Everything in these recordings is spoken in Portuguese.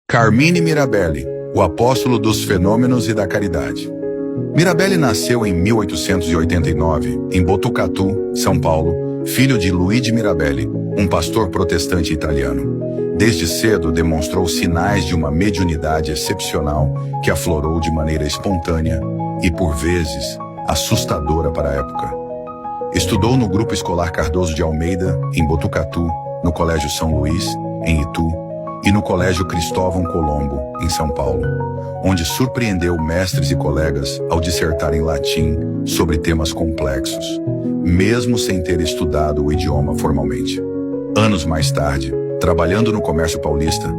Carmine Mirabelli, o apóstolo dos fenômenos e da caridade. Mirabelli nasceu em 1889, em Botucatu, São Paulo, filho de Luigi Mirabelli, um pastor protestante italiano. Desde cedo demonstrou sinais de uma mediunidade excepcional que aflorou de maneira espontânea e, por vezes, assustadora para a época. Estudou no Grupo Escolar Cardoso de Almeida, em Botucatu, no Colégio São Luís, em Itu, e no Colégio Cristóvão Colombo, em São Paulo, onde surpreendeu mestres e colegas ao dissertar em latim sobre temas complexos, mesmo sem ter estudado o idioma formalmente. Anos mais tarde, trabalhando no comércio paulista,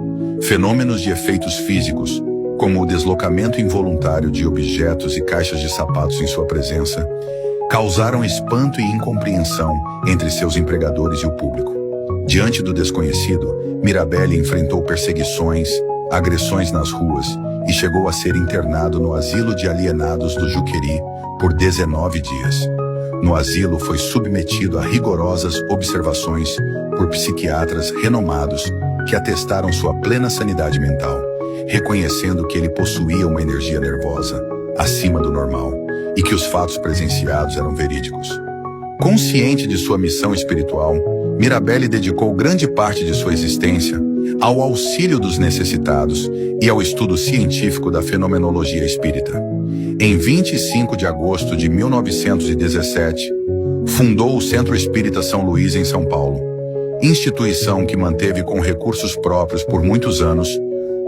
fenômenos de efeitos físicos, como o deslocamento involuntário de objetos e caixas de sapatos em sua presença, causaram espanto e incompreensão entre seus empregadores e o público. Diante do desconhecido, Mirabelli enfrentou perseguições, agressões nas ruas e chegou a ser internado no Asilo de Alienados do Juqueri por 19 dias. No asilo foi submetido a rigorosas observações por psiquiatras renomados que atestaram sua plena sanidade mental, reconhecendo que ele possuía uma energia nervosa acima do normal e que os fatos presenciados eram verídicos. Consciente de sua missão espiritual, Mirabelli dedicou grande parte de sua existência ao auxílio dos necessitados e ao estudo científico da fenomenologia espírita. Em 25 de agosto de 1917, fundou o Centro Espírita São Luís em São Paulo, instituição que manteve com recursos próprios por muitos anos,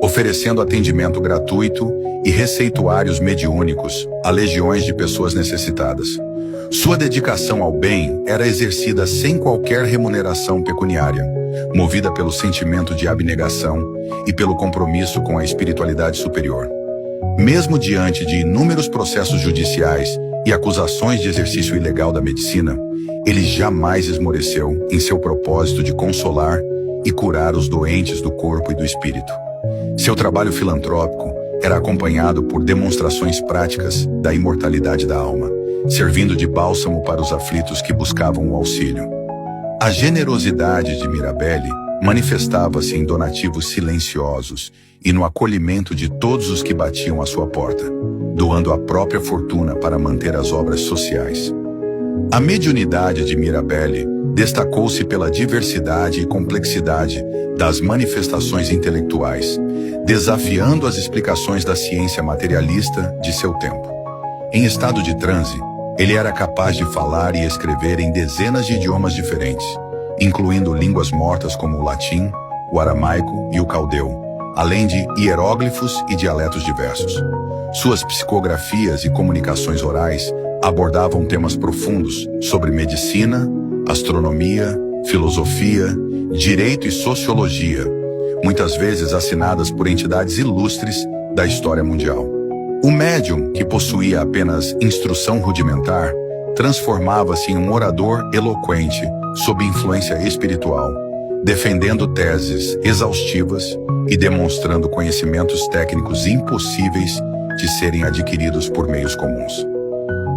oferecendo atendimento gratuito e receituários mediúnicos a legiões de pessoas necessitadas. Sua dedicação ao bem era exercida sem qualquer remuneração pecuniária, movida pelo sentimento de abnegação e pelo compromisso com a espiritualidade superior. Mesmo diante de inúmeros processos judiciais e acusações de exercício ilegal da medicina, ele jamais esmoreceu em seu propósito de consolar e curar os doentes do corpo e do espírito. Seu trabalho filantrópico era acompanhado por demonstrações práticas da imortalidade da alma, servindo de bálsamo para os aflitos que buscavam o auxílio. A generosidade de Mirabelli manifestava-se em donativos silenciosos e no acolhimento de todos os que batiam à sua porta, doando a própria fortuna para manter as obras sociais. A mediunidade de Mirabelli destacou-se pela diversidade e complexidade das manifestações intelectuais, desafiando as explicações da ciência materialista de seu tempo. Em estado de transe, ele era capaz de falar e escrever em dezenas de idiomas diferentes, incluindo línguas mortas como o latim, o aramaico e o caldeu, além de hieróglifos e dialetos diversos. Suas psicografias e comunicações orais abordavam temas profundos sobre medicina, astronomia, filosofia, direito e sociologia, muitas vezes assinadas por entidades ilustres da história mundial. O médium, que possuía apenas instrução rudimentar, transformava-se em um orador eloquente sob influência espiritual, defendendo teses exaustivas e demonstrando conhecimentos técnicos impossíveis de serem adquiridos por meios comuns.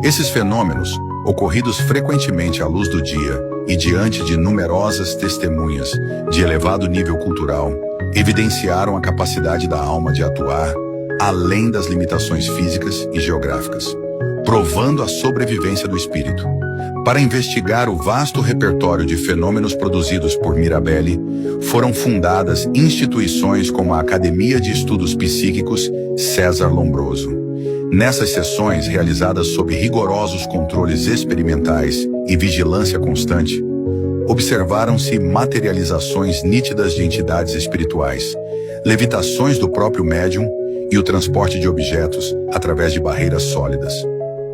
Esses fenômenos, ocorridos frequentemente à luz do dia e diante de numerosas testemunhas de elevado nível cultural, evidenciaram a capacidade da alma de atuar além das limitações físicas e geográficas, provando a sobrevivência do espírito. Para investigar o vasto repertório de fenômenos produzidos por Mirabelli, foram fundadas instituições como a Academia de Estudos Psíquicos César Lombroso. Nessas sessões, realizadas sob rigorosos controles experimentais e vigilância constante, observaram-se materializações nítidas de entidades espirituais, levitações do próprio médium e o transporte de objetos através de barreiras sólidas.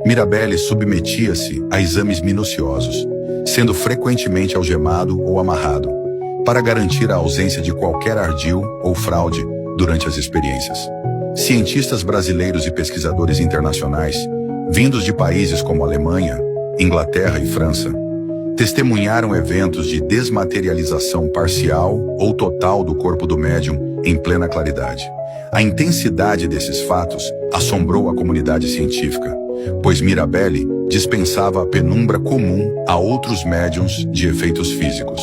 Mirabelli submetia-se a exames minuciosos, sendo frequentemente algemado ou amarrado, para garantir a ausência de qualquer ardil ou fraude durante as experiências. Cientistas brasileiros e pesquisadores internacionais, vindos de países como Alemanha, Inglaterra e França, testemunharam eventos de desmaterialização parcial ou total do corpo do médium em plena claridade. A intensidade desses fatos assombrou a comunidade científica, pois Mirabelli dispensava a penumbra comum a outros médiuns de efeitos físicos.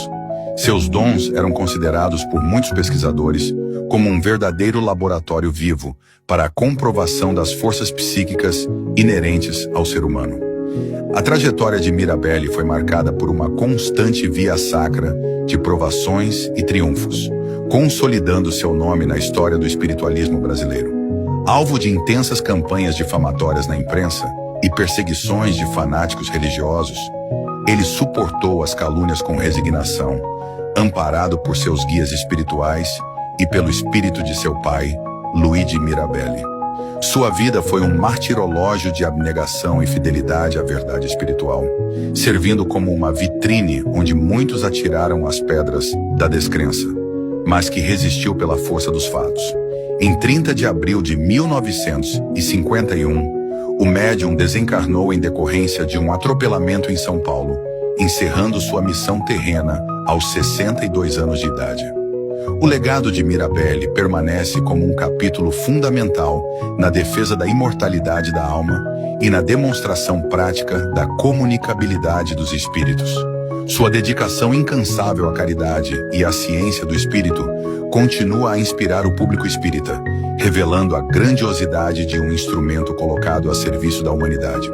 Seus dons eram considerados por muitos pesquisadores como um verdadeiro laboratório vivo para a comprovação das forças psíquicas inerentes ao ser humano. A trajetória de Mirabelle foi marcada por uma constante via sacra de provações e triunfos, consolidando seu nome na história do espiritualismo brasileiro. Alvo de intensas campanhas difamatórias na imprensa e perseguições de fanáticos religiosos, ele suportou as calúnias com resignação, amparado por seus guias espirituais e pelo espírito de seu pai, Luigi Mirabelle. Sua vida foi um martirológio de abnegação e fidelidade à verdade espiritual, servindo como uma vitrine onde muitos atiraram as pedras da descrença, mas que resistiu pela força dos fatos. Em 30 de abril de 1951, o médium desencarnou em decorrência de um atropelamento em São Paulo, encerrando sua missão terrena aos 62 anos de idade. O legado de Mirabelle permanece como um capítulo fundamental na defesa da imortalidade da alma e na demonstração prática da comunicabilidade dos espíritos. Sua dedicação incansável à caridade e à ciência do espírito continua a inspirar o público espírita, revelando a grandiosidade de um instrumento colocado a serviço da humanidade.